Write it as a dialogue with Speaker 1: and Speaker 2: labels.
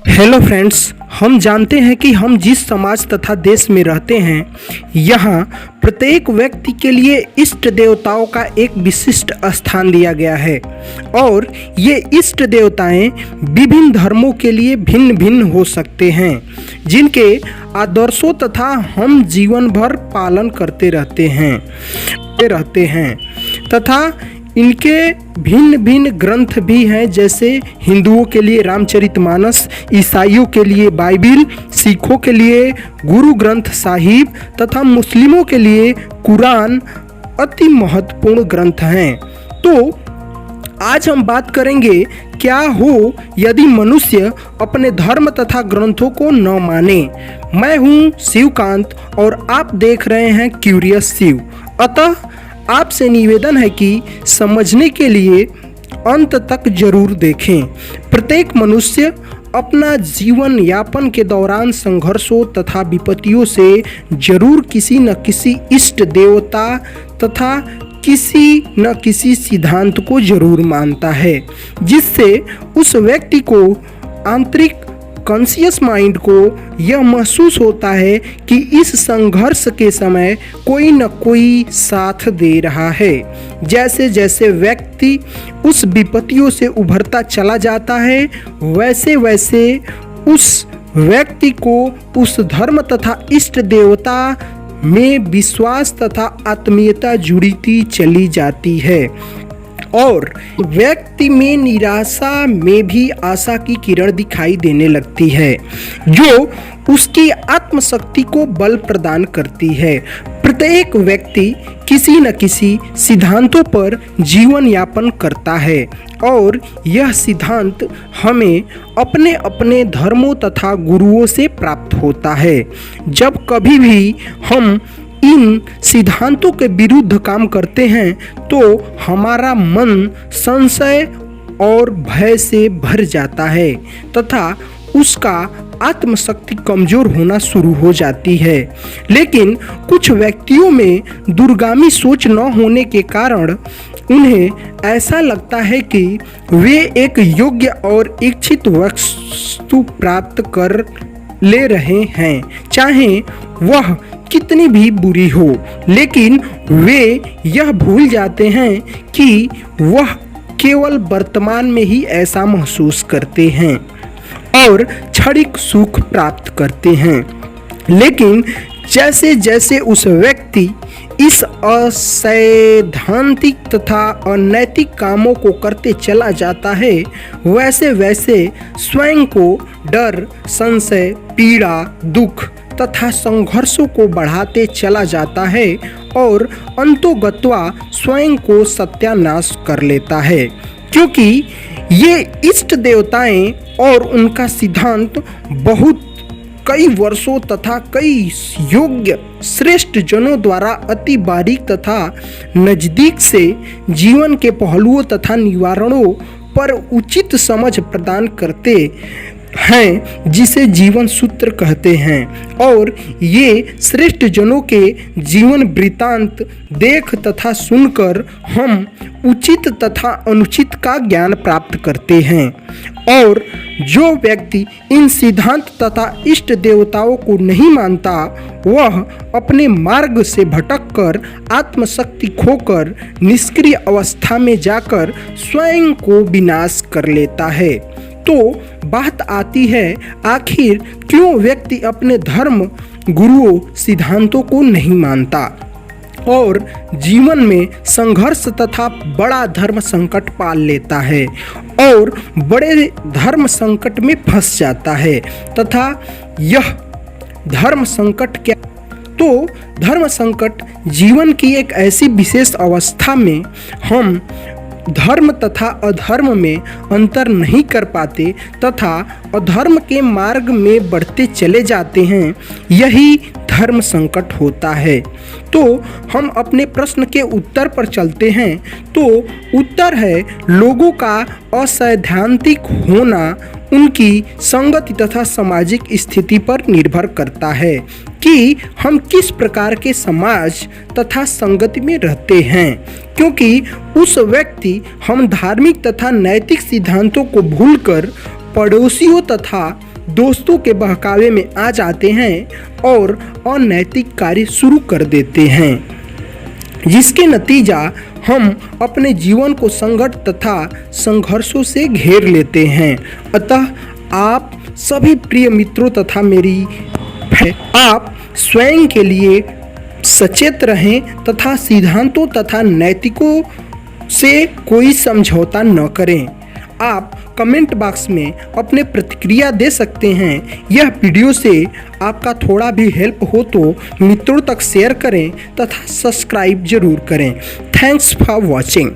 Speaker 1: Hello friends, हम जानते हैं कि हम जिस समाज तथा देश में रहते हैं, यहाँ प्रत्येक व्यक्ति के लिए इष्ट देवताओं का एक विशिष्ट स्थान दिया गया है और ये इष्ट देवताएं विभिन्न धर्मों के लिए भिन्न भिन्न हो सकते हैं, जिनके आदर्शों तथा हम जीवन भर पालन करते रहते हैं तथा इनके भिन्न भिन्न ग्रंथ भी हैं। जैसे हिंदुओं के लिए रामचरितमानस, ईसाइयों के लिए बाइबिल, सिखों के लिए गुरु ग्रंथ साहिब तथा मुस्लिमों के लिए कुरान अति महत्वपूर्ण ग्रंथ हैं। तो आज हम बात करेंगे क्या हो यदि मनुष्य अपने धर्म तथा ग्रंथों को न माने। मैं हूँ शिवकांत और आप देख रहे हैं क्यूरियस शिव। अतः आपसे निवेदन है कि समझने के लिए अंत तक जरूर देखें। प्रत्येक मनुष्य अपना जीवन यापन के दौरान संघर्षों तथा विपत्तियों से जरूर किसी न किसी इष्ट देवता तथा किसी न किसी सिद्धांत को जरूर मानता है, जिससे उस व्यक्ति को आंतरिक कॉन्शियस माइंड को यह महसूस होता है कि इस संघर्ष के समय कोई न कोई साथ दे रहा है। जैसे जैसे व्यक्ति उस विपत्तियों से उभरता चला जाता है, वैसे वैसे उस व्यक्ति को उस धर्म तथा इष्ट देवता में विश्वास तथा आत्मीयता जुड़ती चली जाती है और व्यक्ति में निराशा में भी आशा की किरण दिखाई देने लगती है, जो उसकी आत्मशक्ति को बल प्रदान करती है। प्रत्येक व्यक्ति किसी न किसी सिद्धांतों पर जीवन यापन करता है और यह सिद्धांत हमें अपने अपने धर्मों तथा गुरुओं से प्राप्त होता है। जब कभी भी हम इन सिद्धांतों के विरुद्ध काम करते हैं तो हमारा मन संशय और भय से भर जाता है तथा उसका आत्मशक्ति कमजोर होना शुरू हो जाती है। लेकिन कुछ व्यक्तियों में दूरगामी सोच न होने के कारण उन्हें ऐसा लगता है कि वे एक योग्य और इच्छित वस्तु प्राप्त कर ले रहे हैं, चाहे वह कितनी भी बुरी हो, लेकिन वे यह भूल जाते हैं कि वह केवल वर्तमान में ही ऐसा महसूस करते हैं और क्षणिक सुख प्राप्त करते हैं। लेकिन जैसे जैसे उस व्यक्ति इस असैद्धांतिक तथा अनैतिक कामों को करते चला जाता है, वैसे वैसे स्वयं को डर, संशय, पीड़ा, दुख तथा संघर्षों को बढ़ाते चला जाता है और अंतोगत्वा स्वयं को सत्यानाश कर लेता है, क्योंकि ये इष्ट देवताएं और उनका सिद्धांत बहुत कई वर्षों तथा कई योग्य श्रेष्ठ जनों द्वारा अति बारीक तथा नजदीक से जीवन के पहलुओं तथा निवारणों पर उचित समझ प्रदान करते हैं, जिसे जीवन सूत्र कहते हैं। और ये श्रेष्ठ जनों के जीवन वृत्तांत देख तथा सुनकर हम उचित तथा अनुचित का ज्ञान प्राप्त करते हैं। और जो व्यक्ति इन सिद्धांत तथा इष्ट देवताओं को नहीं मानता, वह अपने मार्ग से भटककर आत्मशक्ति खोकर निष्क्रिय अवस्था में जाकर स्वयं को विनाश कर लेता है। तो बात आती है, आखिर क्यों व्यक्ति अपने धर्म, गुरुओं, सिद्धांतों को नहीं मानता और जीवन में संघर्ष तथा बड़ा धर्म संकट पाल लेता है और बड़े धर्म संकट में फंस जाता है। तथा यह धर्म संकट क्या? तो धर्म संकट जीवन की एक ऐसी विशेष अवस्था में हम धर्म तथा अधर्म में अंतर नहीं कर पाते तथा अधर्म के मार्ग में बढ़ते चले जाते हैं, यही धर्म संकट होता है। तो हम अपने प्रश्न के उत्तर पर चलते हैं। तो उत्तर है, लोगों का असैद्धांतिक होना उनकी संगति तथा सामाजिक स्थिति पर निर्भर करता है कि हम किस प्रकार के समाज तथा संगति में रहते हैं, क्योंकि उस व्यक्ति हम धार्मिक तथा नैतिक सिद्धांतों को भूलकर पड़ोसियों तथा दोस्तों के बहकावे में आ जाते हैं और अनैतिक कार्य शुरू कर देते हैं, जिसके नतीजा हम अपने जीवन को संकट तथा संघर्षों से घेर लेते हैं। अतः आप सभी प्रिय मित्रों तथा आप स्वयं के लिए सचेत रहें तथा सिद्धांतों तथा नैतिकों से कोई समझौता न करें। आप कमेंट बॉक्स में अपने प्रतिक्रिया दे सकते हैं। यह वीडियो से आपका थोड़ा भी हेल्प हो तो मित्रों तक शेयर करें तथा सब्सक्राइब जरूर करें। Thanks for watching.